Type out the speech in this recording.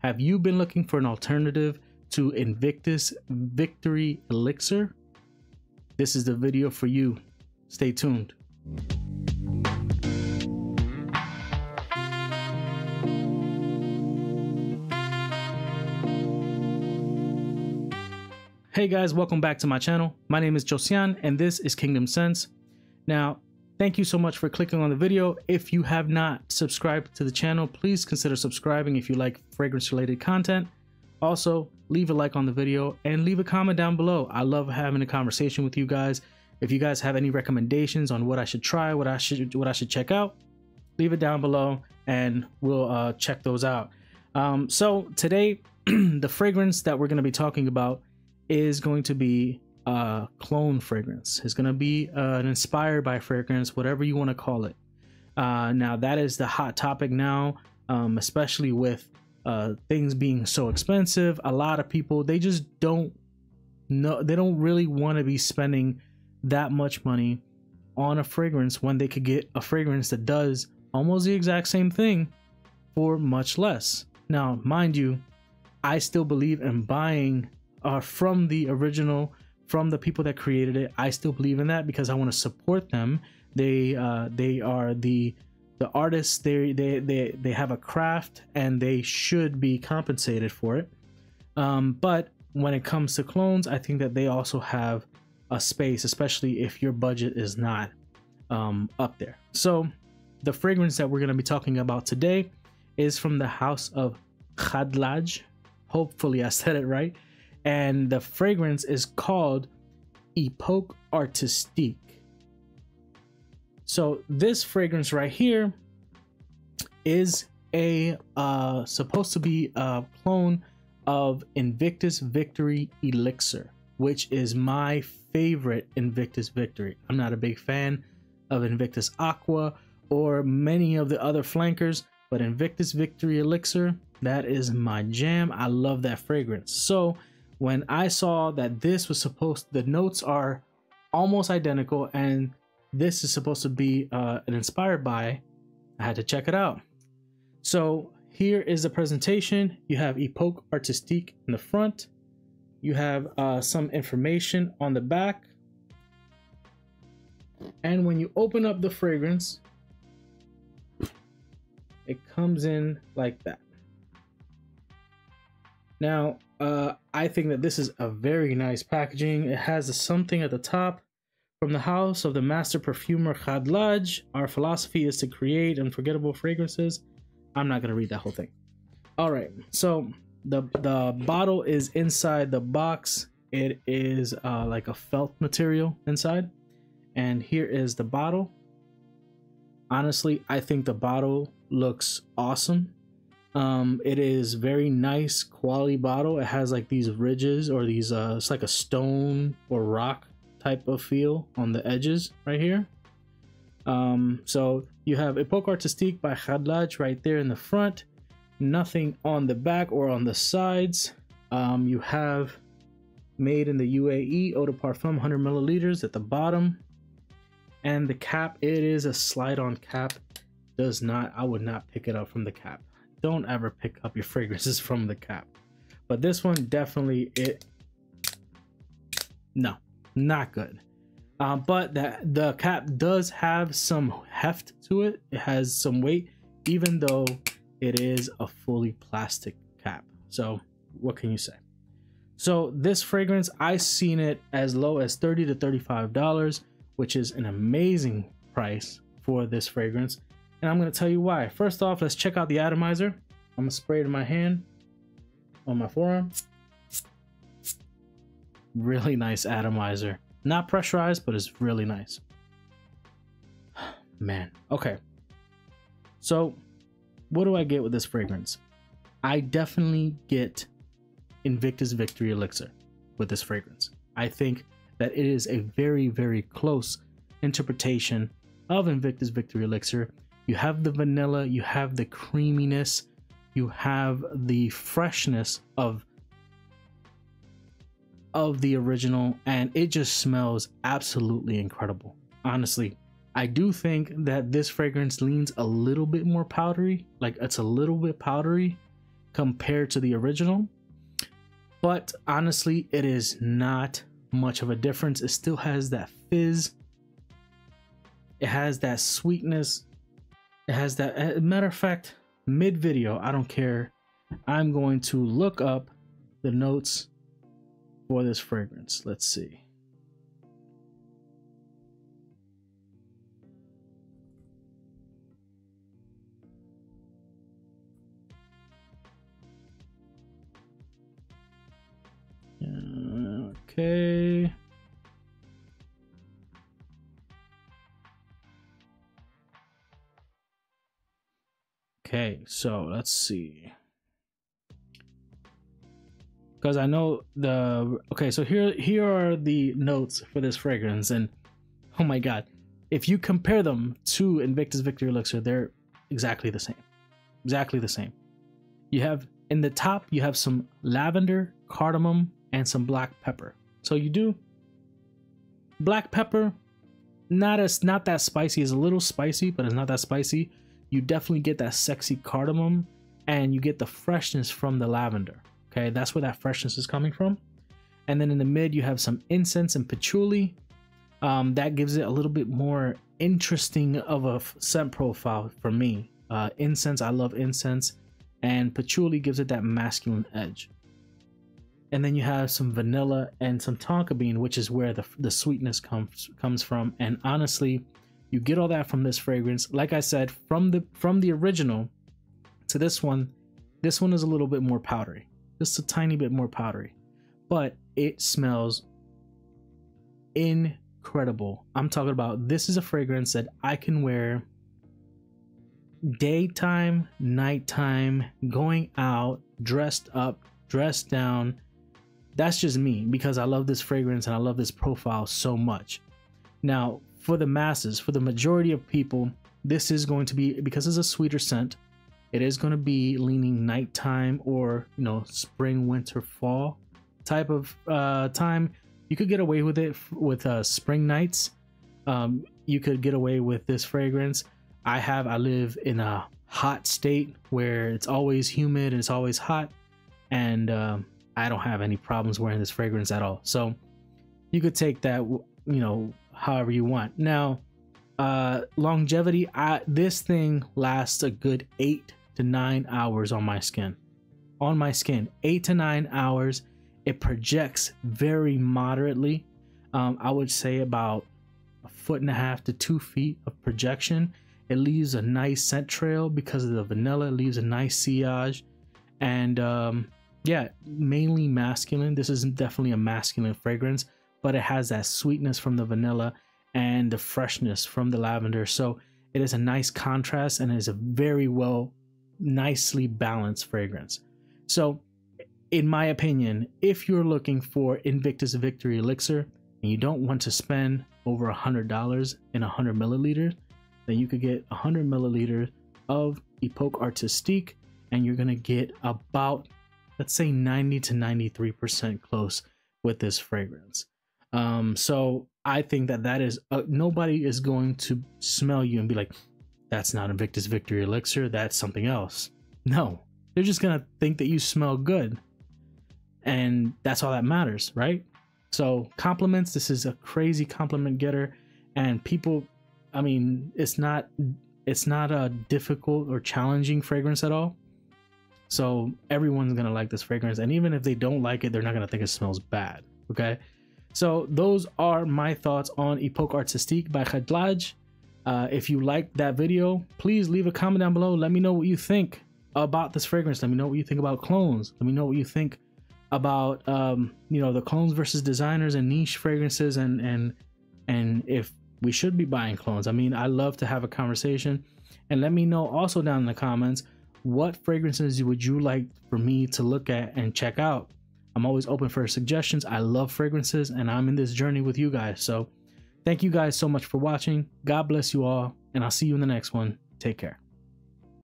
Have you been looking for an alternative to Invictus Victory Elixir? This is the video for you. Stay tuned. Hey guys, welcome back to my channel. My name is Josian and this is Kingdom Sense. Now, thank you so much for clicking on the video. If you have not subscribed to the channel, please consider subscribing if you like fragrance related content. Also, leave a like on the video and leave a comment down below. I love having a conversation with you guys. If you guys have any recommendations on what I should try, what I should check out, leave it down below and we'll check those out. So today, the fragrance that we're going to be talking about is going to be a clone fragrance. It's going to be an inspired by fragrance, whatever you want to call it. Now that is the hot topic now, especially with things being so expensive. A lot of people, they just don't know, they don't really want to be spending that much money on a fragrance when they could get a fragrance that does almost the exact same thing for much less. Now, mind you, I still believe in buying from the original, from the people that created it. I still believe in that because I want to support them. They are the artists. They have a craft and they should be compensated for it. But when it comes to clones, I think that they also have a space, especially if your budget is not up there. So the fragrance that we're going to be talking about today is from the house of Khadlaj. Hopefully I said it right. And the fragrance is called Epoque Artistique. So this fragrance right here is a supposed to be a clone of Invictus Victory Elixir, which is my favorite Invictus Victory. I'm not a big fan of Invictus Aqua or many of the other flankers, but Invictus Victory Elixir, that is my jam. I love that fragrance. So when I saw that this was the notes are almost identical and this is supposed to be an inspired by, I had to check it out. So here is the presentation. You have Epoque Artistique in the front. You have some information on the back. And when you open up the fragrance, it comes in like that. Now, I think that this is a very nice packaging. It has something at the top. From the house of the master perfumer Khadlaj, our philosophy is to create unforgettable fragrances. I'm not going to read that whole thing. All right, so the bottle is inside the box. It is like a felt material inside. And here is the bottle. Honestly, I think the bottle looks awesome. It is very nice quality bottle. It has like these ridges or these it's like a stone or rock type of feel on the edges right here. So you have Epoque Artistique by Khadlaj right there in the front, nothing on the back or on the sides. You have made in the UAE, eau de parfum, 100 milliliters at the bottom, and the cap, it is a slide-on cap. I would not pick it up from the cap. Don't ever pick up your fragrances from the cap. But this one definitely, no, not good. But the cap does have some heft to it. It has some weight, even though it is a fully plastic cap. So what can you say? So this fragrance, I've seen it as low as $30 to $35, which is an amazing price for this fragrance. And I'm going to tell you why. First off, let's check out the atomizer. I'm going to spray it in my hand, on my forearm. Really nice atomizer. Not pressurized, but it's really nice. Man, okay. So what do I get with this fragrance? I definitely get Invictus Victory Elixir with this fragrance. I think that it is a very, very close interpretation of Invictus Victory Elixir. You have the vanilla, you have the creaminess, you have the freshness of the original, and it just smells absolutely incredible. Honestly, I do think that this fragrance leans a little bit more powdery, like it's a little bit powdery, compared to the original, but honestly, it is not much of a difference. It still has that fizz. It has that sweetness. It has that, matter of fact, mid video, I don't care, I'm going to look up the notes for this fragrance. Let's see. Okay. Okay, so let's see. Because I know okay, so here are the notes for this fragrance, and oh my god, if you compare them to Invictus Victory Elixir, they're exactly the same. Exactly the same. You have in the top, you have some lavender, cardamom, and some black pepper. So you do black pepper, not that spicy. It's a little spicy, but it's not that spicy. You definitely get that sexy cardamom, and you get the freshness from the lavender. Okay, that's where that freshness is coming from. And then in the mid, you have some incense and patchouli. That gives it a little bit more interesting of a scent profile for me. Incense, I love incense, and patchouli gives it that masculine edge. And then you have some vanilla and some tonka bean, which is where the sweetness comes from. And honestly, you get all that from this fragrance. Like I said, from the original to this one is a little bit more powdery, just a tiny bit more powdery, but it smells incredible. I'm talking about, this is a fragrance that I can wear daytime, nighttime, going out, dressed up, dressed down. That's just me, because I love this fragrance and I love this profile so much. Now, for the masses, for the majority of people, this is going to be, because it's a sweeter scent, it is going to be leaning nighttime or, you know, spring, winter, fall type of time. You could get away with it with spring nights. You could get away with this fragrance. I live in a hot state where it's always humid and it's always hot, and I don't have any problems wearing this fragrance at all. So you could take that, you know, however you want. Now, longevity, this thing lasts a good 8 to 9 hours on my skin. 8 to 9 hours. It projects very moderately. I would say about 1.5 to 2 feet of projection. It leaves a nice scent trail because of the vanilla. It leaves a nice sillage, and yeah, mainly masculine. This is definitely a masculine fragrance, but it has that sweetness from the vanilla and the freshness from the lavender. So it is a nice contrast, and it is a very nicely balanced fragrance. So in my opinion, if you're looking for Invictus Victory Elixir and you don't want to spend over $100 in 100 milliliters, then you could get 100 milliliters of Epoque Artistique, and you're gonna get about, let's say, 90 to 93% close with this fragrance. So I think that is nobody is going to smell you and be like, that's not Invictus Victory Elixir, that's something else. No, they're just gonna think that you smell good, and that's all that matters, right? So compliments, this is a crazy compliment getter, and people, I mean, it's not a difficult or challenging fragrance at all. So everyone's gonna like this fragrance, and even if they don't like it, they're not gonna think it smells bad. Okay, so those are my thoughts on Epoque Artistique by Khadlaj. If you liked that video, please leave a comment down below. Let me know what you think about this fragrance. Let me know what you think about clones. Let me know what you think about you know, the clones versus designers and niche fragrances, and if we should be buying clones. I mean, I love to have a conversation, and let me know also down in the comments, what fragrances would you like for me to look at and check out? I'm always open for suggestions. I love fragrances, and I'm in this journey with you guys. So thank you guys so much for watching. God bless you all, and I'll see you in the next one. Take care.